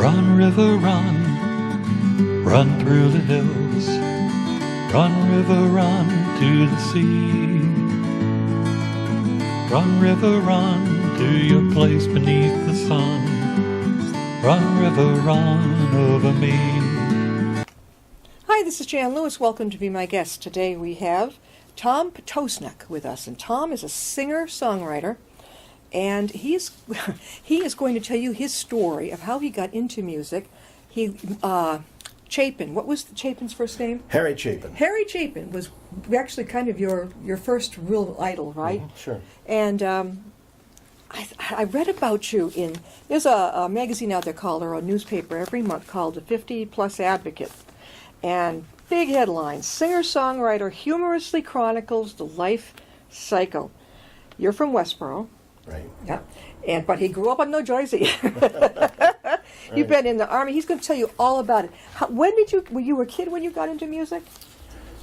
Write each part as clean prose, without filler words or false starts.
Run, river, run, run through the hills. Run, river, run to the sea. Run, river, run to your place beneath the sun. Run, river, run over me. Hi, this is Jan Lewis. Welcome to Be My Guest. Today we have Tom Potosnak with us, and Tom is a singer-songwriter, and he is going to tell you his story of how he got into music. Chapin, what was Chapin's first name? Harry Chapin. Harry Chapin was actually kind of your first real idol, right? Mm-hmm, sure. And I read about you there's a magazine out there called, or a newspaper every month called the 50 Plus Advocate. And big headlines, singer-songwriter humorously chronicles the life cycle. You're from Westboro. Right. Yeah. But he grew up in New Jersey. You've been in the Army. He's going to tell you all about it. Were you a kid when you got into music?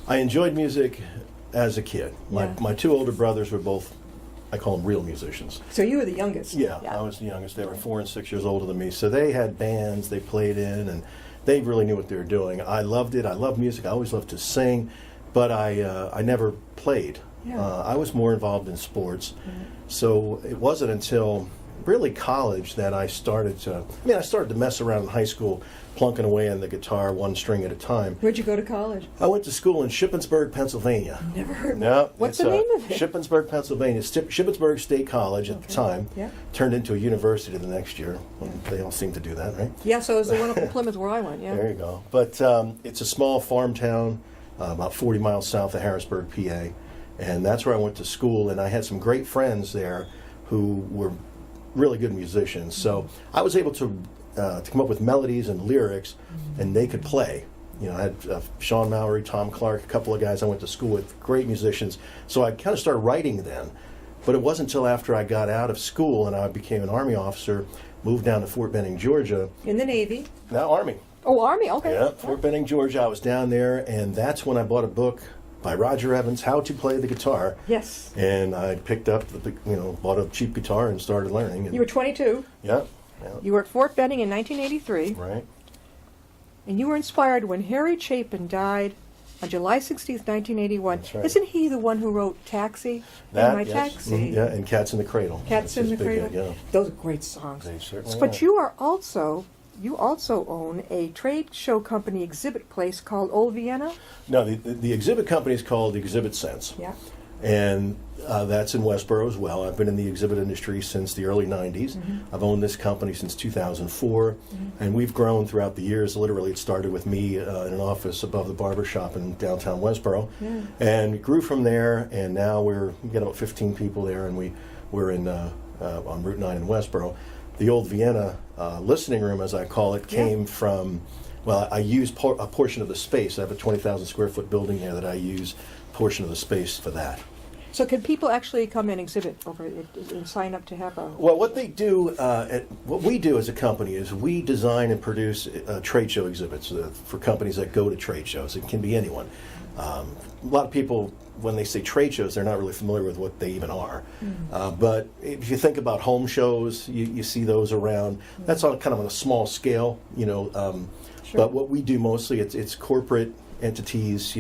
I enjoyed music as a kid. My two older brothers were both, I call them real musicians. So you were the youngest. Yeah, I was the youngest. They were 4 and 6 years older than me. So they had bands they played in, and they really knew what they were doing. I loved it. I loved music. I always loved to sing, but I never played. Yeah. I was more involved in sports. Mm-hmm. So it wasn't until really college that I started to mess around in high school, plunking away on the guitar one string at a time. Where'd you go to college? I went to school in Shippensburg, Pennsylvania. Never heard of it. No, What's the name of it? Shippensburg, Pennsylvania. Shippensburg State College at the time. Yeah. Turned into a university the next year. They all seem to do that, right? Yeah, so it was the one up in Plymouth where I went, yeah. There you go. But it's a small farm town, about 40 miles south of Harrisburg, PA. And that's where I went to school, and I had some great friends there who were really good musicians. So I was able to come up with melodies and lyrics, and they could play. You know, I had Sean Mallory, Tom Clark, a couple of guys I went to school with, great musicians. So I kind of started writing then. But it wasn't until after I got out of school and I became an Army officer, moved down to Fort Benning, Georgia. In the Navy? Now Army. Oh, Army, okay. Yeah, Fort Benning, Georgia. I was down there, and that's when I bought a book by Roger Evans, How to Play the Guitar. Yes. And I picked up, bought a cheap guitar and started learning. And you were 22. Yeah. You were at Fort Benning in 1983. Right. And you were inspired when Harry Chapin died on July 16th, 1981. That's right. Isn't he the one who wrote Taxi? Yes. Taxi. Mm-hmm. Yeah, and Cats in the Cradle. Cats in the Cradle. Yeah. Those are great songs. They certainly But are. you also own a trade show company exhibit place called Old Vienna? No, the exhibit company is called Exhibit Sense. Yeah. And that's in Westboro as well. I've been in the exhibit industry since the early 90s. Mm-hmm. I've owned this company since 2004. And we've grown throughout the years. Literally, it started with me in an office above the barber shop in downtown Westboro. Yeah. And grew from there, and now we got about 15 people there, and we're in on Route 9 in Westboro. The Old Vienna listening room, as I call it, came from, I use a portion of the space. I have a 20,000 square foot building there that I use a portion of the space for that. So can people actually come and exhibit over it and sign up to have a... Well, what we do as a company is we design and produce trade show exhibits for companies that go to trade shows. It can be anyone. A lot of people, when they say trade shows, they're not really familiar with what they even are. But if you think about home shows, you see those around. That's on kind of on a small scale, Sure. But what we do mostly, it's corporate entities,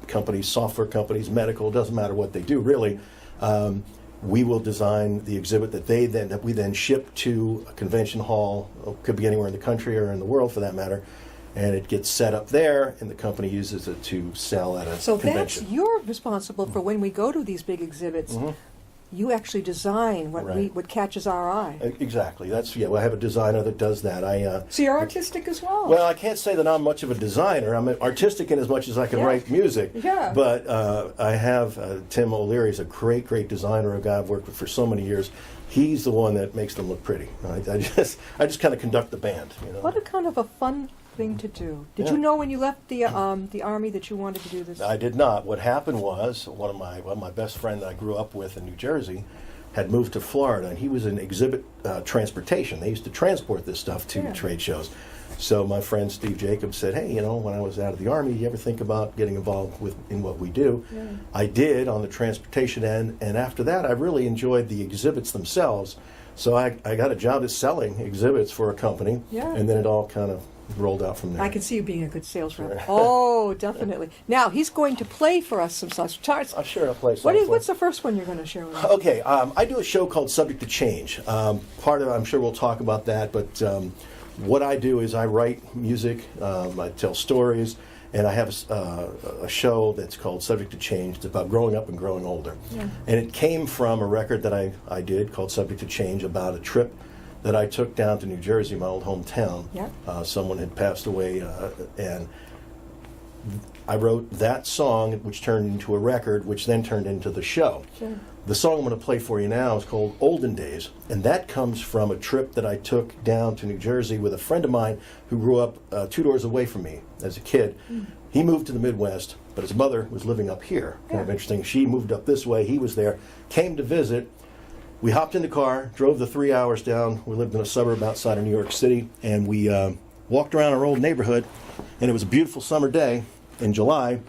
companies, software companies, medical, doesn't matter what they do really. We will design the exhibit that we then ship to a convention hall. It could be anywhere in the country or in the world for that matter. And it gets set up there, and the company uses it to sell at a convention. So you're responsible for when we go to these big exhibits. You actually design what catches our eye. Exactly. I have a designer that does that. So you're artistic as well. Well, I can't say that I'm much of a designer. I'm artistic in as much as I can write music. Yeah. But I have Tim O'Leary is a great designer, a guy I've worked with for so many years. He's the one that makes them look pretty. I just kind of conduct the band. What a kind of a fun thing to do. Did you know when you left the Army that you wanted to do this? I did not. What happened was one of my best friend that I grew up with in New Jersey had moved to Florida, and he was in exhibit transportation. They used to transport this stuff to trade shows. So my friend Steve Jacobs said, hey, when I was out of the Army, you ever think about getting involved in what we do? Yeah. I did on the transportation end, and after that, I really enjoyed the exhibits themselves. So I got a job at selling exhibits for a company, and then it all kind of rolled out from there. I can see you being a good sales rep. Oh, definitely. Now, he's going to play for us some songs. Sure, I'll play some. What's the first one you're going to share with us? Okay, I do a show called Subject to Change. Part of it, I'm sure we'll talk about that, but what I do is I write music, I tell stories, and I have a show that's called Subject to Change. It's about growing up and growing older. Yeah. And it came from a record that I did called Subject to Change about a trip that I took down to New Jersey, my old hometown. Yeah. Someone had passed away, and I wrote that song, which turned into a record, which then turned into the show. Sure. The song I'm going to play for you now is called Olden Days, and that comes from a trip that I took down to New Jersey with a friend of mine who grew up 2 doors away from me as a kid. Mm. He moved to the Midwest, but his mother was living up here. Kind of interesting. She moved up this way. He was there, came to visit. We hopped in the car, drove the 3 hours down. We lived in a suburb outside of New York City, and we walked around our old neighborhood, and it was a beautiful summer day in July,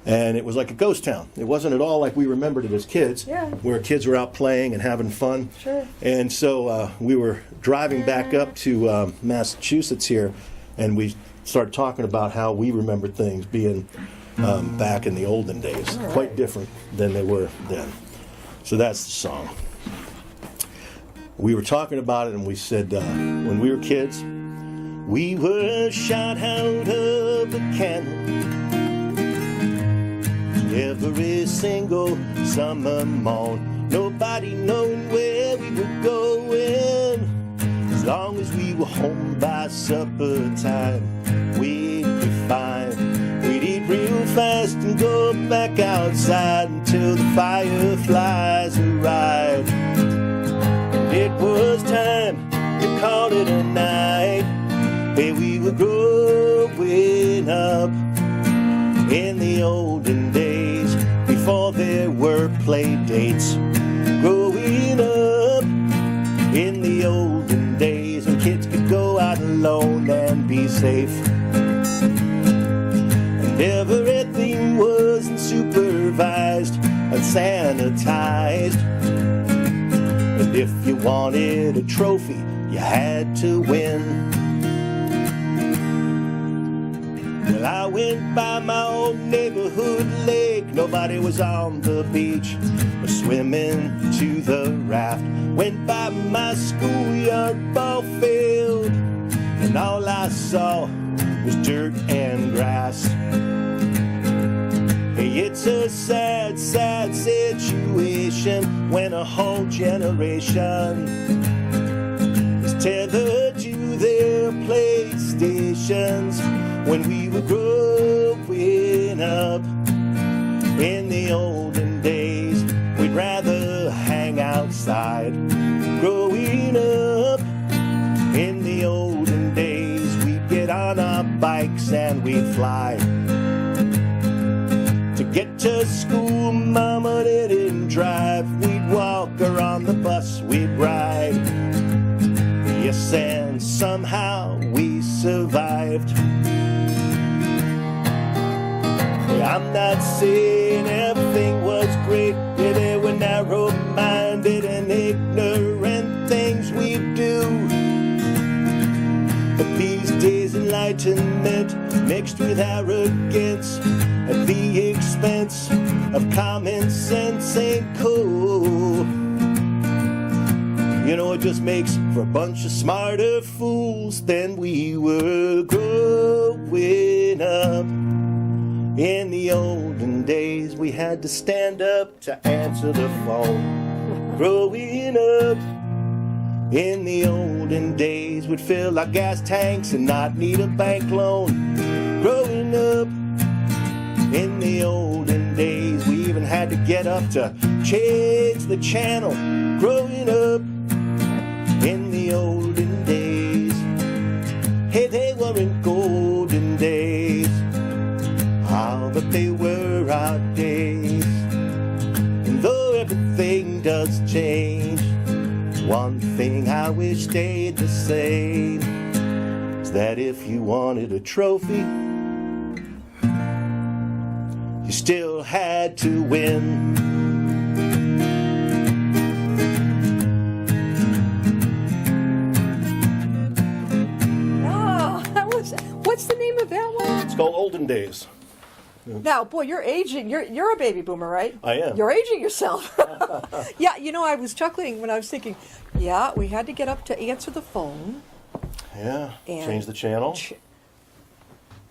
and it was like a ghost town. It wasn't at all like we remembered it as kids, where kids were out playing and having fun. Sure. And so we were driving back up to Massachusetts here, and we started talking about how we remembered things being back in the olden days, quite different than they were then. So that's the song. We were talking about it, and we said when we were kids, we were shot out of the cannon every single summer morn. Nobody knowing where we were going. As long as we were home by supper time, we'd be fine. We'd eat real fast and go back outside until the fireflies arrived. It was time to call it a night. Hey, we were growing up in the olden days before there were play dates. Growing up in the olden days when kids could go out alone and be safe. And everything wasn't supervised and sanitized. And if you wanted a trophy, you had to win. Well, I went by my old neighborhood lake. Nobody was on the beach or swimming to the raft. Went by my schoolyard ball field, and all I saw was dirt and grass. Hey, it's a sad, sad situation when a whole generation is tethered to their PlayStations. When we were growing up in the olden days, we'd rather hang outside. Growing up in the olden days, we'd get on our bikes and we'd fly. To get to school, Mama didn't drive. We'd walk, or on the bus we'd ride. Yes, and somehow we survived. I'm not saying everything was great. Yeah, there were narrow-minded and ignorant things we do. But these days enlightenment mixed with arrogance at the expense of common sense ain't cool. You know, it just makes for a bunch of smarter fools than we were growing up. In the olden days, we had to stand up to answer the phone. Growing up in the olden days, we'd fill our gas tanks and not need a bank loan. Growing up in the olden days, we even had to get up to change the channel. Growing up in the olden days, hey, they weren't golden days. Ah, but they were our days. And though everything does change. One thing I wish stayed the same is that if you wanted a trophy, you still had to win. Oh, what's the name of that one? It's called Olden Days. Now, boy, you're aging. You're a baby boomer, right? I am. You're aging yourself. Yeah, you know, I was chuckling when I was thinking, yeah, we had to get up to answer the phone. Yeah, And change the channel.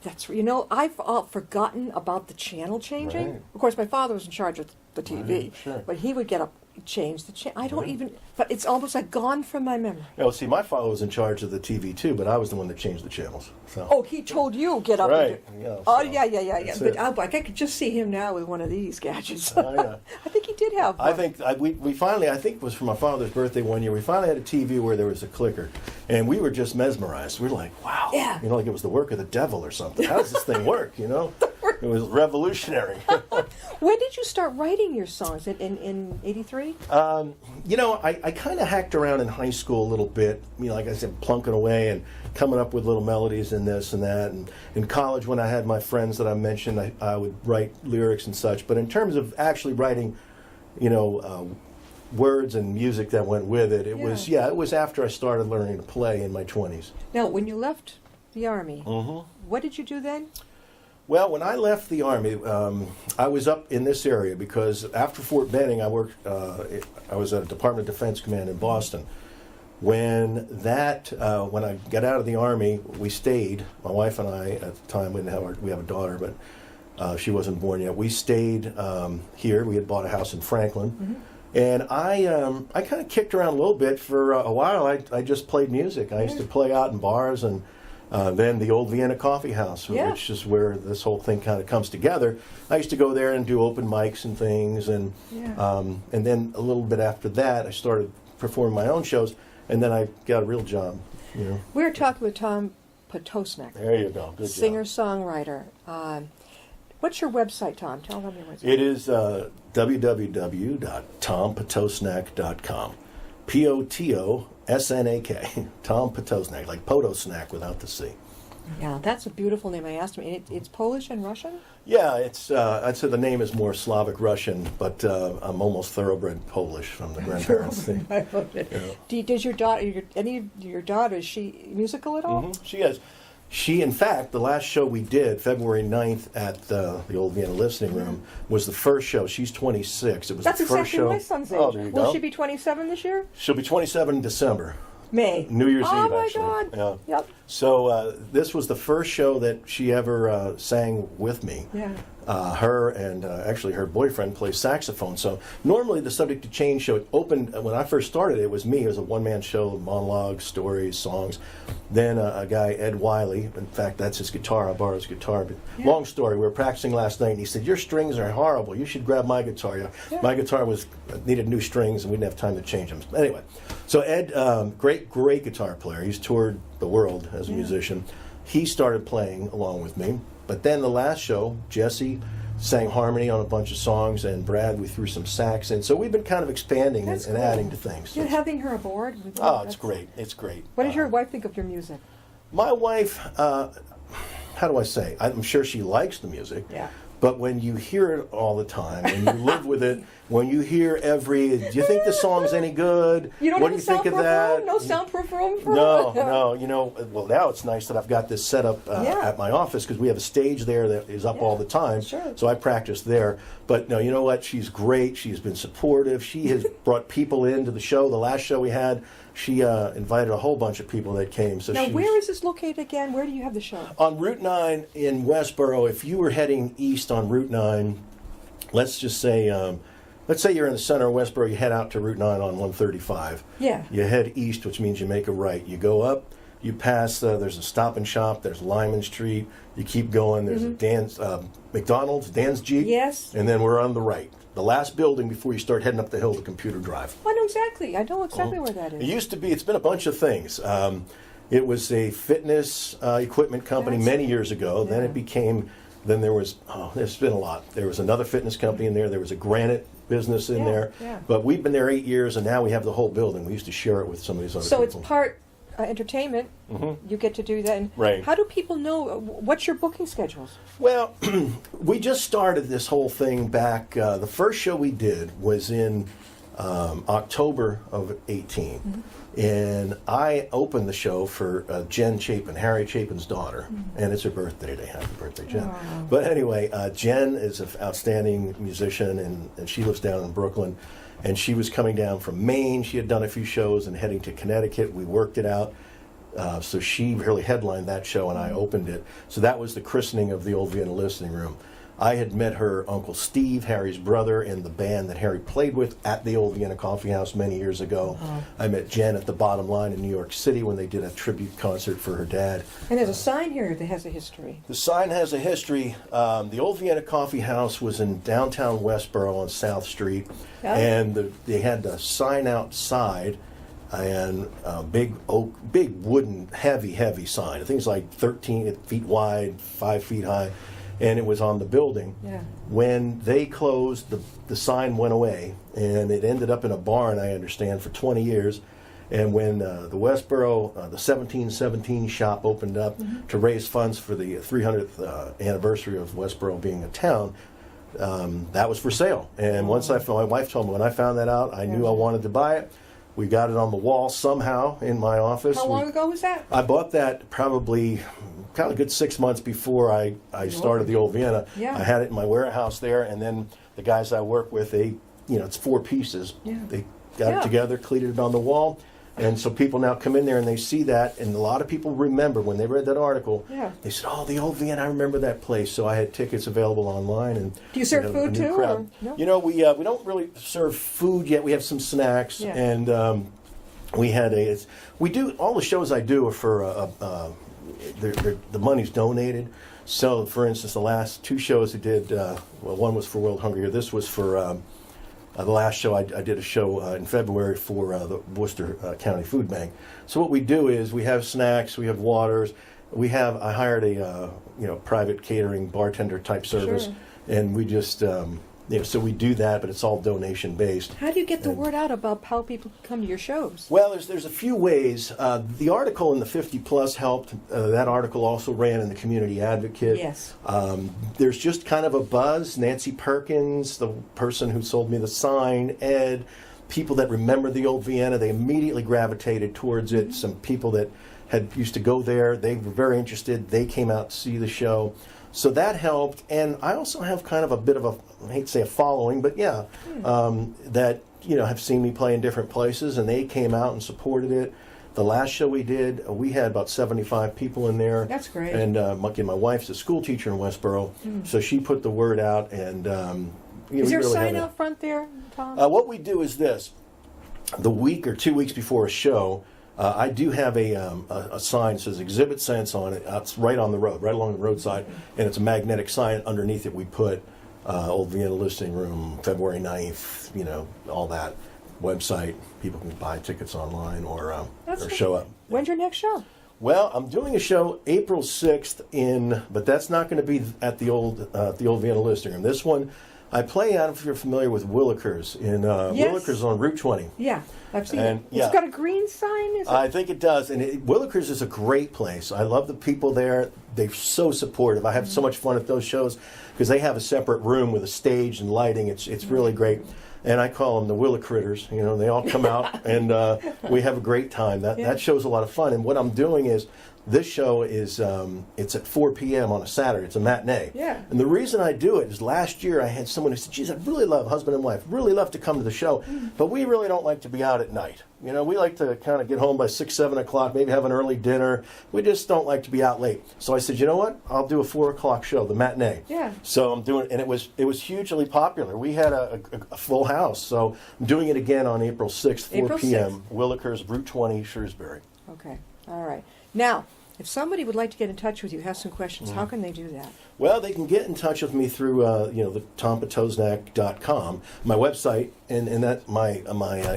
That's, you know, I've forgotten about the channel changing. Right. Of course, my father was in charge of the TV, Right, sure. but he would get up, change the channel. I don't even, but it's almost like gone from my memory. Yeah, well, see, my father was in charge of the TV too, but I was the one that changed the channels. So. Oh, he told you get up. Right, And do, yeah, oh, so yeah. that's But it. I could just see him now with one of these gadgets. Oh, yeah. I think he did have one. I think we finally, I think it was for my father's birthday one year, we finally had a TV where there was a clicker, and we were just mesmerized. We were like, wow, Yeah. you know, like it was the work of the devil or something. How does this thing work, you know? It was revolutionary. When did you start writing your songs? In 83? You know, I kind of hacked around in high school a little bit, you know, like I said, plunking away and coming up with little melodies and this and that. And in college, when I had my friends that I mentioned, I would write lyrics and such. But in terms of actually writing, you know, words and music that went with it, it was after I started learning to play in my 20s. Now, when you left the Army, Mm-hmm. what did you do then? Well, when I left the Army, I was up in this area because after Fort Benning, I worked. I was at a Department of Defense Command in Boston. When I got out of the Army, we stayed. My wife and I, at the time, we have a daughter, but she wasn't born yet. We stayed here. We had bought a house in Franklin, and I kind of kicked around a little bit for a while. I just played music. I used to play out in bars and. Then the old Vienna Coffee House, which is where this whole thing kind of comes together. I used to go there and do open mics and things, and then a little bit after that, I started performing my own shows, and then I got a real job. You know. We were talking with Tom Potosnak, There you go, good job. singer-songwriter. What's your website, Tom? Tell them your website. It is www.tompotosnak.com. Potosnak, Tom Potosnak, like Potosnak without the C. Yeah, that's a beautiful name. I asked him. It's Polish and Russian? Yeah, it's. I'd say the name is more Slavic Russian, but I'm almost thoroughbred Polish from the grandparents. I love it. Yeah. Does your daughter, any of your daughters, is she musical at all? She is. She, in fact, the last show we did, February 9th at the old Vienna Listening Room, was the first show. She's 26. It was That's the first exactly show. my son's age. Oh, there you Will go. she be 27 this year? She'll be 27 in December. May. New Year's oh Eve, my actually. God. Yeah. Yep. So this was the first show that she ever sang with me. Yeah. Her and actually her boyfriend plays saxophone. So normally the Subject to Change show, it opened, when I first started, it was me. It was a one-man show, monologues, stories, songs. Then a guy, Ed Wiley, in fact, that's his guitar. I borrowed his guitar. But long story, we were practicing last night, and he said, your strings are horrible. You should grab my guitar. Yeah. My guitar needed new strings, and we didn't have time to change them. Anyway, so Ed, great guitar player. He's toured the world as a musician. He started playing along with me. But then the last show, Jesse sang harmony on a bunch of songs, and Brad, we threw some sax in. So we've been kind of expanding and cool. adding to things. You're having her aboard? With Oh, it's great. It's great. What does your wife think of your music? My wife, how do I say? I'm sure she likes the music. Yeah. But when you hear it all the time, when you live with it, when you hear do you think the song's any good? You don't what have do you a think of soundproof that? room? No soundproof room for No. You know, well, now it's nice that I've got this set up at my office because we have a stage there that is up all the time. Sure. So I practice there. But no, you know what? She's great. She's been supportive. She has brought people into the show. The last show we had, she invited a whole bunch of people that came. So Now, she where is this located again? Where do you have the show? on Route 9 in Westboro. If you were heading east on Route 9, let's just say, let's say you're in the center of Westboro, you head out to Route 9 on 135. Yeah. You head east, which means you make a right. You go up, you pass, there's a Stop and Shop, there's Lyman Street. You keep going, there's a Dan's, McDonald's, Dan's Jeep. Yes. And then we're on the right. The last building before you start heading up the hill to Computer Drive. I know exactly. I know exactly where that It is. used to be, it's been a bunch of things. It was a fitness equipment company That's many years ago. Then yeah. it became, then there was, there's been a lot. There was another fitness company in there. There was a granite business in Yeah, there. yeah. But we've been there 8 years, and now we have the whole building. We used to share it with some of these other So people. it's part entertainment. You get to do that. And Right. how do people know, what's your booking schedules? Well, we just started this whole thing back. The first show we did was in October of 18. And I opened the show for Jen Chapin, Harry Chapin's daughter. And it's her birthday today. Happy birthday, Jen. Wow. But anyway, Jen is an outstanding musician, and she lives down in Brooklyn. And she was coming down from Maine. She had done a few shows and heading to Connecticut. We worked it out. So she really headlined that show, and I opened it. So that was the christening of the Old Vienna Listening Room. I had met her Uncle Steve, Harry's brother, in the band that Harry played with at the Old Vienna Coffee House many years ago. I met Jen at the Bottom Line in New York City when they did a tribute concert for her dad. And there's a sign here that has a history. The sign has a history. The Old Vienna Coffee House was in downtown Westboro on South Street, Yeah. and they had the sign outside, and big wooden, heavy sign. I think it's like 13 feet wide, 5 feet high, and it was on the building. Yeah. When they closed, the sign went away, and it ended up in a barn, I understand, for 20 years. And when the Westboro, the 1717 shop opened up to raise funds for the 300th anniversary of Westboro being a town, that was for sale. And once my wife told me, when I found that out, I knew I wanted to buy it. We got it on the wall somehow in my office. How long ago was that? I bought that probably kind of a good 6 months before I started the Old Vienna. Yeah. I had it in my warehouse there, and then the guys I work with, it's 4 pieces. Yeah. They got it together, cleated it on the wall, and so people now come in there and they see that, and a lot of people remember when they read that article. Yeah. They said, "Oh, the Old Vienna, I remember that place." So I had tickets available online, and Do you serve we had food a new too, crowd. or no? You know, we don't really serve food yet. We have some snacks, Yeah. and we had we do all the shows I do are for the money's donated. So, for instance, the last 2 shows I did, one was for World Hunger. This was for the last show. I did a show in February for the Worcester County Food Bank. So what we do is we have snacks, we have waters, I hired a private catering bartender type service, Sure. and we just so we do that, but it's all donation based. How do you get the word out about how people come to your shows? Well, there's a few ways. The article in the 50 Plus helped. That article also ran in the Community Advocate. Yes. There's just kind of a buzz. Nancy Perkins, the person who sold me the sign, Ed, people that remember the Old Vienna, they immediately gravitated towards it. Some people that had used to go there, they were very interested. They came out to see the show. So that helped, and I also have kind of a bit of I hate to say a following, but yeah, that have seen me play in different places, and they came out and supported it. The last show we did, we had about 75 people in there. That's great. And my wife's a school teacher in Westboro, so she put the word out, and Is there a really sign had out front there, Tom? what we do is this: the week or 2 weeks before a show. I do have a sign that says Exhibit Sense on it. It's right on the road, right along the roadside, and it's a magnetic sign. Underneath it, we put Old Vienna Listening Room, February 9th, all that. Website. People can buy tickets online or show up. When's your next show? Well, I'm doing a show April 6th but that's not going to be at the old Vienna Listening Room. This one, I play out, if you're familiar with Willikers, in Yes. Willikers on Route 20. Yeah, I've seen And, it. yeah. It's got a green sign, is it? I think it does. And Willikers is a great place. I love the people there. They're so supportive. I have so much fun at those shows because they have a separate room with a stage and lighting. It's really great. And I call them the Willicritters. They all come out and we have a great time. That show's a lot of fun. And what I'm doing is, this show is it's at 4 p.m. on a Saturday. It's a matinee. Yeah. And the reason I do it is last year I had someone who said, "Geez, I really love husband and wife, really love to come to the show, but we really don't like to be out at night. We like to kind of get home by 6, 7 o'clock, maybe have an early dinner. We just don't like to be out late." So I said, "You know what? I'll do a 4 o'clock show, the matinee." Yeah. So I'm doing, and it was hugely popular. We had a full house. So I'm doing it again on April 6th, 4 April p.m. Willikers, Route 20, Shrewsbury. Okay, all right. Now, if somebody would like to get in touch with you, have some questions, how can they do that? Well, they can get in touch with me through the tompotosnak.com, my website, and that my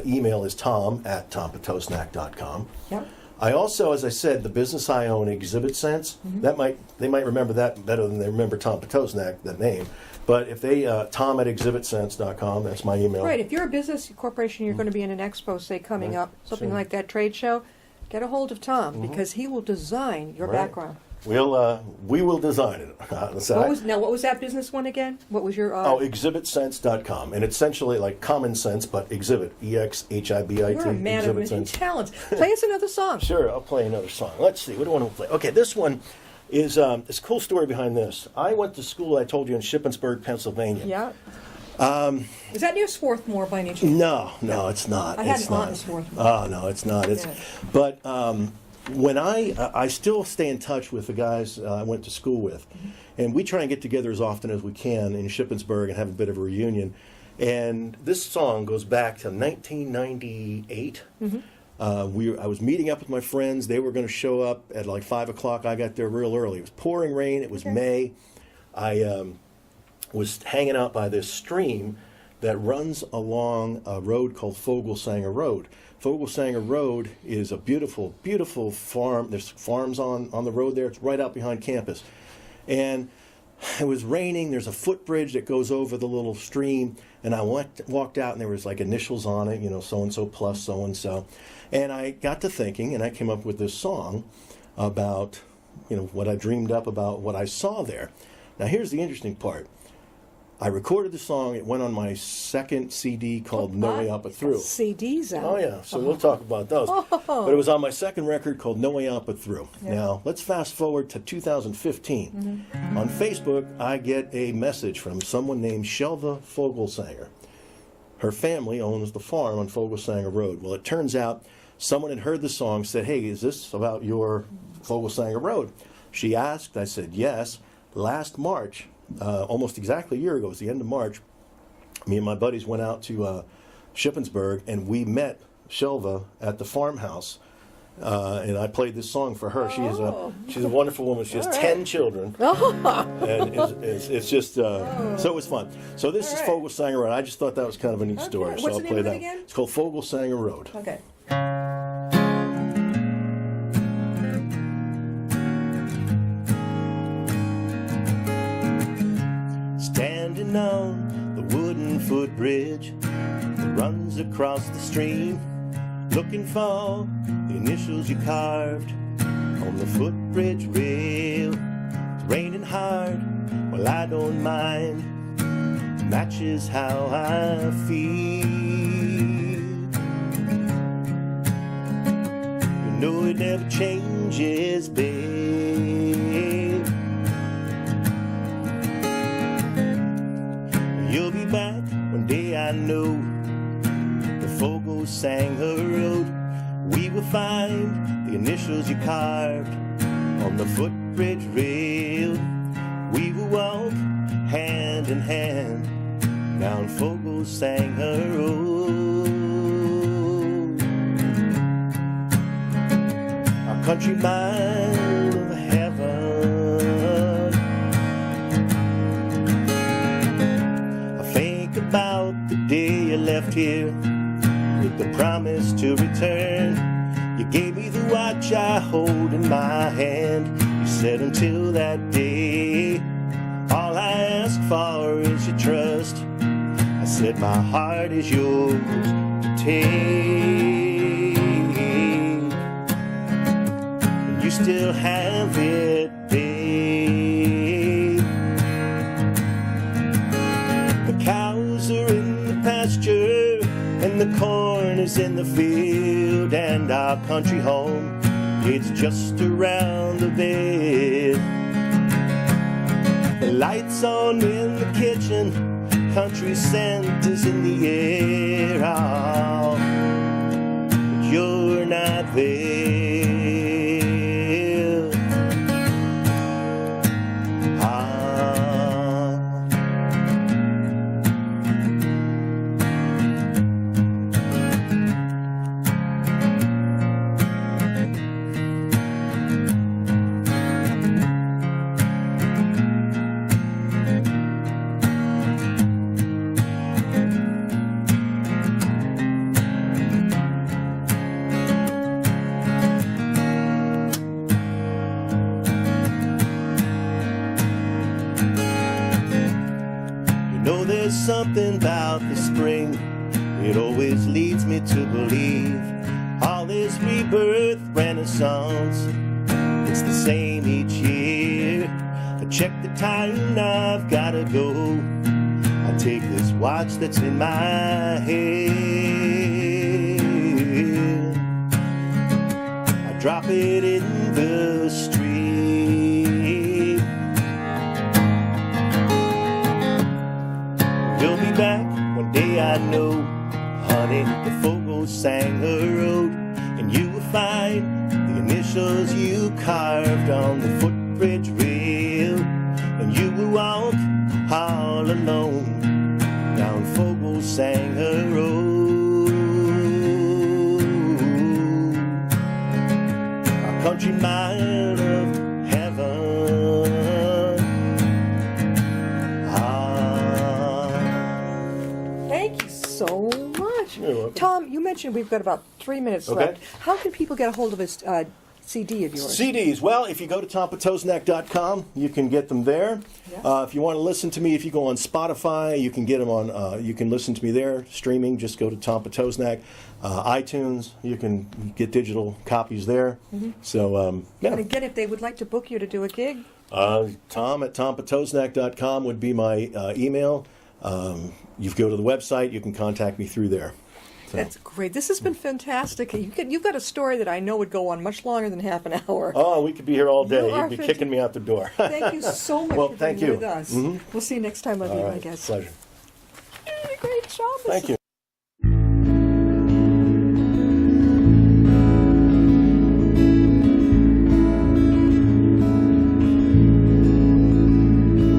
email is tom@tompotosnak.com. Yep. I also, as I said, the business I own, Exhibit Sense, they might remember that better than they remember Tom Potosnak, that name. But if they, Tom at exhibitsense.com, that's my email. Right, if you're a business corporation, you're going to be in an expo, say, coming up, something like that trade show, get a hold of Tom, because he will design your background. We will design it. What was that business one again? What was your... exhibitsense.com. And it's essentially like common sense, but exhibit, E-X-H-I-B-I-T. You're a man of many talents. Play us another song. Sure, I'll play another song. Let's see, what do I want to play? Okay, this one is, it's a cool story behind this. I went to school, I told you, in Shippensburg, Pennsylvania. Yeah. Is that near Swarthmore by any chance? No, it's not. I had an aunt in Swarthmore. Oh, no, it's not. But when I still stay in touch with the guys I went to school with, and we try and get together as often as we can in Shippensburg and have a bit of a reunion. And this song goes back to 1998. I was meeting up with my friends. They were going to show up at like 5 o'clock. I got there real early. It was pouring rain. It was May. I was hanging out by this stream that runs along a road called Fogelsanger Road. Fogelsanger Road is a beautiful, beautiful farm. There's farms on the road there. It's right out behind campus. And it was raining. There's a footbridge that goes over the little stream. And I walked out, and there was like initials on it, so-and-so plus so-and-so. And I got to thinking, and I came up with this song about, what I dreamed up about what I saw there. Now, here's the interesting part. I recorded the song. It went on my second CD called No Way Out But Through. CDs out. Oh, yeah. So we'll talk about those. But it was on my second record called No Way Out But Through. Yeah. Now, let's fast forward to 2015. On Facebook, I get a message from someone named Shelva Fogelsanger. Her family owns the farm on Fogelsanger Road. Well, it turns out someone had heard the song, said, hey, is this about your Fogelsanger Road? She asked. I said, yes. Last March, almost exactly a year ago, it was the end of March, me and my buddies went out to Shippensburg, and we met Shelva at the farmhouse, and I played this song for her. She's a wonderful woman. She has 10 children, and it's just so it was fun. So this is Fogelsanger Road. I just thought that was kind of a neat story, so I'll play that. Again? It's called Fogelsanger Road. Okay. Standing on the wooden footbridge that runs across the stream, looking for the initials you carved on the footbridge rail. It's raining hard, well I don't mind, it matches how I feel. You know it never changes, babe. You'll be back one day, I know. The Fogelsanger Road, we will find the initials you carved on the footbridge rail. We will walk hand in hand down Fogelsanger Road. Our country mile of heaven. About the day you left here with the promise to return. You gave me the watch I hold in my hand. You said until that day, all I ask for is your trust. I said my heart is yours to take, and you still have it, babe. The cows are in the pasture, and the corn is in the field, and our country home, it's just around the bend. The lights on in the kitchen, country scent is in the air. Oh, but you're not there. something about the spring. It always leads me to believe all this rebirth, renaissance, it's the same each year. I check the time, I've gotta go. I take this watch that's in my hand, I drop it in the street. You'll be back one day, I know, honey. The Fogel sang her road, and you will find the initials you carved on the footbridge rail, and you will walk all alone down Fogel sang her road. A country mile of heaven. Thank you so much. You're welcome. Tom, you mentioned we've got about 3 minutes Okay. left. How can people get a hold of this CD of yours? CDs, well, if you go to tompotosnak.com, you can get them there. Yeah. If you want to listen to me, if you go on Spotify, you can get them on, you can listen to me there, streaming, just go to Tom Potosnak. iTunes, you can get digital copies there. So, And yeah. again, if they would like to book you to do a gig, Tom at tompotosnak.com would be my email. You go to the website, you can contact me through there. So. that's great. This has been fantastic. You've got a story that I know would go on much longer than half an hour. Oh, we could be here all You day. are You'd be fantastic. kicking me out the door. Thank you so much Well, for thank being you. with us. Mhm. We'll see you next time, All I right, guess. pleasure. You did a great job. This Thank is you.